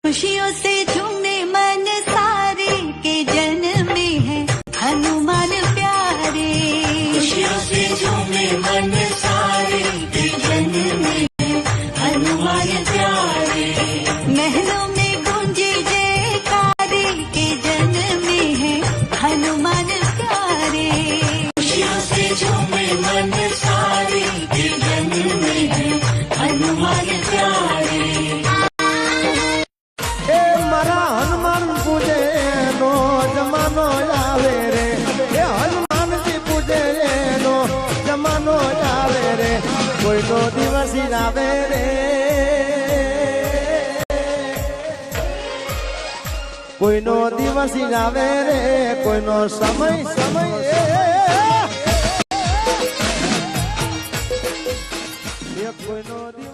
खुशियों से झूमे मन सारे के जन्म में है हनुमान प्यारे। खुशियों से झूमे मन सारे के जन्म में है हनुमान प्यारे। महलों में गूंजे जयकारे के जन्म में है हनुमान प्यारे। खुशियों से झूमे मन सारे के जन्म में है हनुमान प्यारे। हनुमान पूजे नो जमानो आवे रे, हनुमान जी पूजे नो जमानो आवे रे, कोई नो दिवस आवे रे, कोई नो दिवस आवे रे, कोई नो समय समय कोई नो